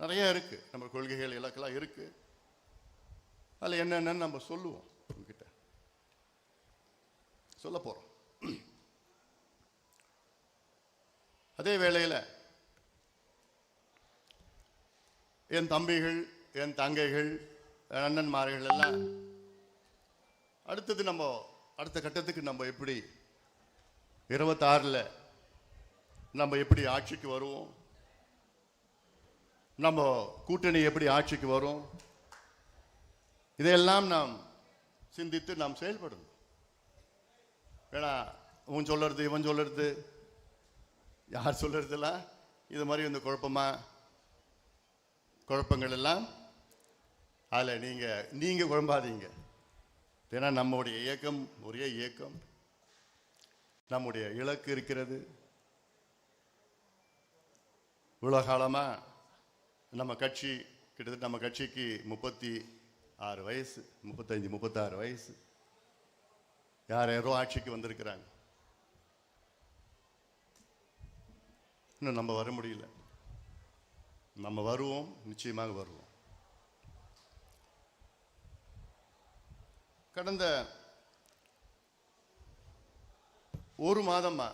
நிறைய இருக்கு, நம்ம கொள்கைகள் இலக்கெல்லாம் இருக்கு. அதில் என்னென்னு நம்ம சொல்லுவோம், உங்ககிட்ட சொல்ல போறோம். அதே வேளையில் என் தம்பிகள், என் தங்கைகள், அண்ணன்மார்கள் எல்லாம் அடுத்தது நம்ம அடுத்த கட்டத்துக்கு நம்ம எப்படி 26 நம்ம எப்படி ஆட்சிக்கு வருவோம், நம்ம கூட்டணி எப்படி ஆட்சிக்கு வரும், இதையெல்லாம் நாம் சிந்தித்து நாம் செயல்படணும். ஏன்னா இவன் சொல்றது இவன் சொல்றது யார் சொல்றதுலாம் இது மாதிரி இந்த குழப்பங்கள் எல்லாம் அதில் நீங்க குழம்பாதீங்க. ஏன்னா நம்முடைய இயக்கம் ஒரே இயக்கம், நம்முடைய இலக்கு இருக்கிறது. இவ்வளோ காலமாக நம்ம கட்சி கிட்டத்தட்ட நம்ம கட்சிக்கு 36 வயசு, 35-36 வயசு. யாரோ ஆட்சிக்கு வந்திருக்கிறாங்க, இன்னும் நம்ம வர முடியல. நம்ம வருவோம், நிச்சயமாக வருவோம். கடந்த ஒரு மாதமா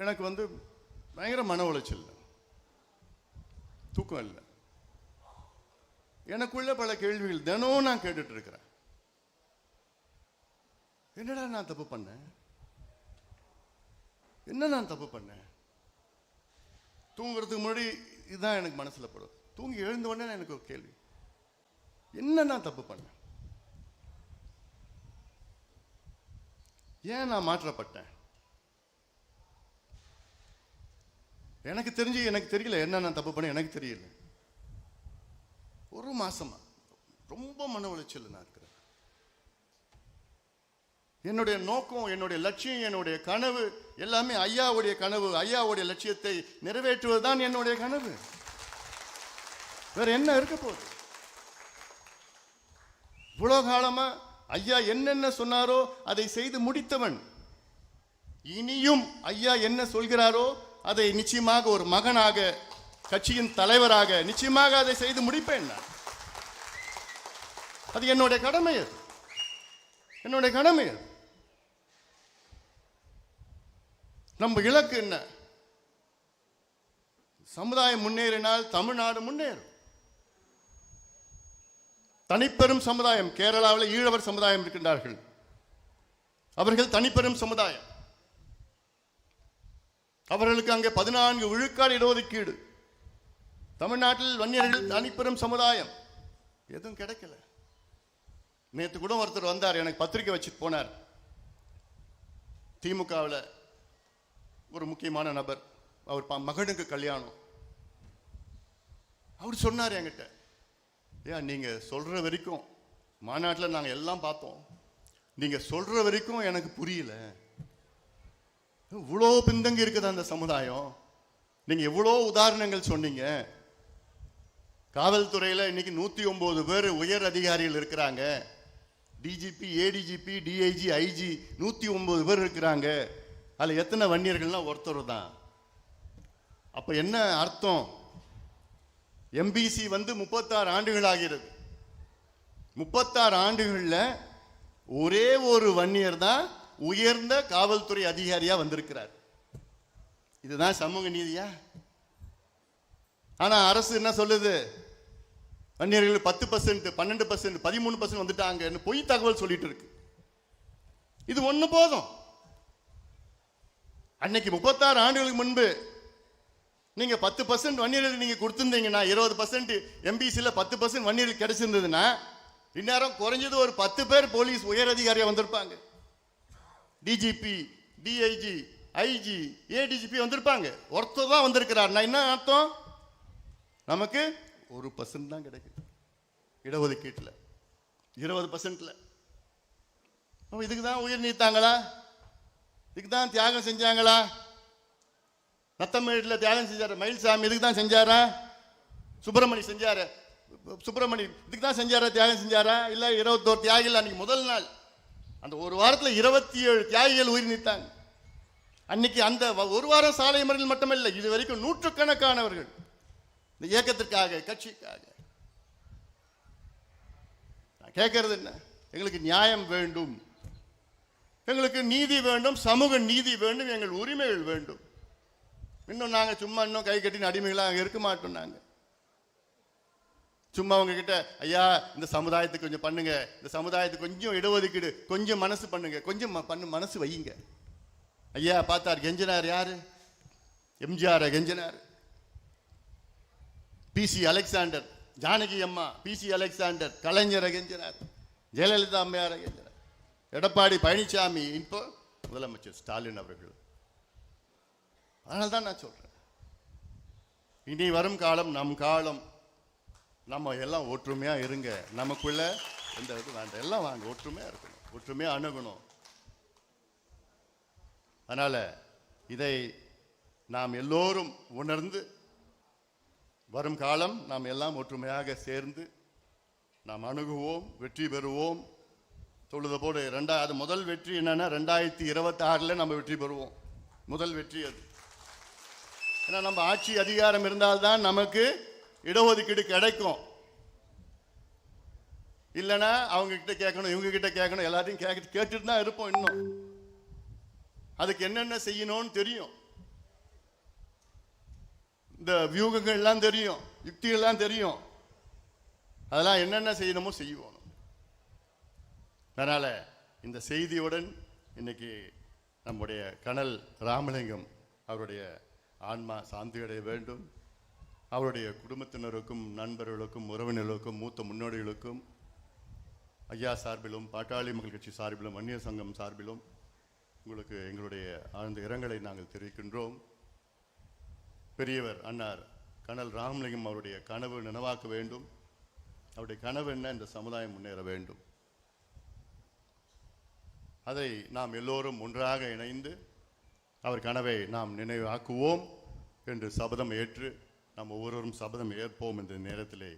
எனக்கு பயங்கர மன உளைச்சல், தூக்கம் இல்லை. எனக்குள்ள பல கேள்விகள் தினம் நான் கேட்டுட்டு இருக்கிறேன். என்னடா நான் தப்பு பண்ணேன், என்ன நான் தப்பு பண்ணேன்? தூங்குறதுக்கு முன்னாடி இதுதான் எனக்கு மனசுல படும். தூங்கி எழுந்த உடனே எனக்கு ஒரு கேள்வி, என்ன நான் தப்பு பண்ணேன்? ஏன் நான் மாற்றப்பட்டேன்? எனக்கு தெரியல என்ன நான் தப்பு பண்ண, எனக்கு தெரியல. ஒரு மாசமா ரொம்ப மன உளைச்சல் நான் இருக்கிறேன். என்னுடைய நோக்கம், என்னுடைய லட்சியம், என்னுடைய கனவு எல்லாமே ஐயாவுடைய கனவு, ஐயாவுடைய லட்சியத்தை நிறைவேற்றுவதுதான் என்னுடைய கனவு. வேற என்ன இருக்க போகுது? இவ்வளவு காலமா ஐயா என்னென்ன சொன்னாரோ அதை செய்து முடித்தவன். இனியும் ஐயா என்ன சொல்கிறாரோ அதை நிச்சயமாக ஒரு மகனாக, கட்சியின் தலைவராக நிச்சயமாக அதை செய்து முடிப்பேன். அது என்னுடைய கடமை, அது என்னுடைய கடமை. அது நம்ம இலக்கு என்ன? சமுதாயம் முன்னேறினால் தமிழ்நாடு முன்னேறும். தனிப்பெரும் சமுதாயம், கேரளாவில் ஈழவர் சமுதாயம் இருக்கின்றார்கள், அவர்கள் தனிப்பெரும் சமுதாயம். அவர்களுக்கு அங்கே 14 விழுக்காடு இடஒதுக்கீடு. தமிழ்நாட்டில் வன்னியர்கள் தனிப்பெரும் சமுதாயம், எதுவும் கிடைக்கல. நேற்று கூட ஒருத்தர் வந்தார், எனக்கு பத்திரிக்கை வச்சுட்டு போனார். திமுகவில் ஒரு முக்கியமான நபர், அவர் மகனுக்கு கல்யாணம். அவர் சொன்னார் என்கிட்ட, ஏன் நீங்க சொல்ற வரைக்கும் மாநாட்டில் நாங்கள் எல்லாம் பார்த்தோம், நீங்க சொல்ற வரைக்கும் எனக்கு புரியல. இவ்வளோ பின்தங்கி இருக்குது அந்த சமுதாயம். நீங்க எவ்வளோ உதாரணங்கள் சொன்னீங்க. காவல்துறையில் இன்னைக்கு 109 பேர் உயர் அதிகாரிகள் இருக்கிறாங்க. டிஜிபி, ஏடிஜிபி, டிஐஜி, ஐஜி 109 பேர் இருக்கிறாங்க. அதில் எத்தனை வன்னியர்கள்னா ஒருத்தர் தான். அப்ப என்ன அர்த்தம்? எம்பிசி 36 ஆண்டுகள் ஆகிறது. 36 ஆண்டுகள்ல ஒரே ஒரு வன்னியர் தான் உயர்ந்த காவல்துறை அதிகாரியா வந்திருக்கிறார். இதுதான் சமூக நீதியா? ஆனா அரசு என்ன சொல்லுது? வன்னியர்கள் 10%, 12%, 13% வந்துட்டாங்கன்னு பொய் தகவல் சொல்லிட்டு இருக்கு. இது ஒண்ணு போதும். அன்னைக்கு 36 ஆண்டுகளுக்கு முன்பு நீங்க 10% வன்னியர்கள் நீங்க கொடுத்திருந்தீங்கன்னா, 20% எம்பிசில 10% வன்னியர்கள் கிடைச்சிருந்ததுன்னா, இந்நேரம் குறைஞ்சது ஒரு 10 பேர் போலீஸ் உயர் அதிகாரியா வந்திருப்பாங்க. டிஜிபி, டிஐஜி, ஐஜி, ஏடிஜிபி வந்திருப்பாங்க. ஒருத்தர் தான் வந்திருக்கிறார். நான் என்ன அர்த்தம்? நமக்கு 1% தான் கிடைக்குது இடஒதுக்கீட்டுல, 20%ல. இதுக்கு தான் உயிர் நீத்தாங்களா? இதுக்கு தான் தியாகம் செஞ்சாங்களா? நத்தமேட்டில் தியாகம் செஞ்சாரு மயில்சாமி, இதுக்கு தான் செஞ்சாரா? சுப்பிரமணி செஞ்சாரு, சுப்பிரமணி இதுக்கு தான் செஞ்சாரா? தியாகம் செஞ்சாரா? இல்ல 21 தியாகிகள் அன்னைக்கு முதல் நாள் அந்த ஒரு வாரத்தில் 27 தியாகிகள் உயிர் நீத்தாங்க. அன்னைக்கு அந்த ஒரு வாரம் சாலை மறியல் மட்டுமல்ல, இது வரைக்கும் நூற்றுக்கணக்கானவர்கள் இந்த இயக்கத்திற்காக, கட்சிக்காக. நான் கேட்கறது என்ன? எங்களுக்கு நியாயம் வேண்டும், எங்களுக்கு நீதி வேண்டும், சமூக நீதி வேண்டும், எங்கள் உரிமைகள் வேண்டும். இன்னும் நாங்க சும்மா இன்னும் கை கட்டின அடிமைகளாக இருக்க மாட்டோம். நாங்க சும்மா உங்ககிட்ட ஐயா இந்த சமுதாயத்துக்கு கொஞ்சம் பண்ணுங்க, இந்த சமுதாயத்துக்கு கொஞ்சம் இடஒதுக்கீடு, கொஞ்சம் மனசு பண்ணுங்க, கொஞ்சம் மனசு வையுங்க. ஐயா பார்த்தார், கெஞ்சினார். யாரு? எம்ஜிஆர் கெஞ்சினார். பிசி அலெக்சாண்டர், ஜானகி அம்மா, பிசி அலெக்சாண்டர், கலைஞரை கெஞ்சினார், ஜெயலலிதா அம்மையாரை கெஞ்சினார், எடப்பாடி பழனிசாமி, இப்போ முதலமைச்சர் ஸ்டாலின் அவர்கள். அதனால தான் நான் சொல்றேன், இனி வரும் காலம் நம் காலம். நம்ம எல்லாம் ஒற்றுமையா இருங்க. நமக்குள்ள எந்த இது வேண்டாம், எல்லாம் வாங்க, ஒற்றுமையா இருக்கணும், ஒற்றுமையா அணுகணும். அதனால இதை நாம் எல்லோரும் உணர்ந்து வரும் காலம் நாம் எல்லாம் ஒற்றுமையாக சேர்ந்து நாம் அணுகுவோம், வெற்றி பெறுவோம். சொல்லுத போது அது முதல் வெற்றி என்னன்னா 2026 நம்ம வெற்றி பெறுவோம். முதல் வெற்றி அது. ஏன்னா நம்ம ஆட்சி அதிகாரம் இருந்தால்தான் நமக்கு இடஒதுக்கீடு கிடைக்கும். இல்லைன்னா அவங்க கிட்ட கேட்கணும், இவங்க கிட்ட கேட்கணும், எல்லாத்தையும் கேட்டுட்டு தான் இருப்போம். இன்னும் அதுக்கு என்னென்ன செய்யணும்னு தெரியும், இந்த வியூகங்கள் எல்லாம் தெரியும், யுக்திகள்லாம் தெரியும். அதெல்லாம் என்னென்ன செய்யணுமோ செய்வோம். அதனால இந்த செய்தியுடன் இன்னைக்கு நம்முடைய கனல் ராமலிங்கம் அவருடைய ஆன்மா சாந்தி அடைய வேண்டும். அவருடைய குடும்பத்தினருக்கும், நண்பர்களுக்கும், உறவினர்களுக்கும், மூத்த முன்னோடிகளுக்கும் ஐயா சார்பிலும், பாட்டாளி மக்கள் கட்சி சார்பிலும், வன்னியர் சங்கம் சார்பிலும் உங்களுக்கு எங்களுடைய ஆழ்ந்த இரங்கலை நாங்கள் தெரிவிக்கின்றோம். பெரியவர் அன்னார் கனல் ராமலிங்கம் அவருடைய கனவு நினைவாக்க வேண்டும். அவருடைய கனவு என்ன? இந்த சமுதாயம் முன்னேற வேண்டும். அதை நாம் எல்லோரும் ஒன்றாக இணைந்து அவர் கனவை நாம் நினைவாக்குவோம் என்று சபதம் ஏற்று நாம் ஒவ்வொருவரும் சபதம் ஏற்போம் என்ற நேரத்திலே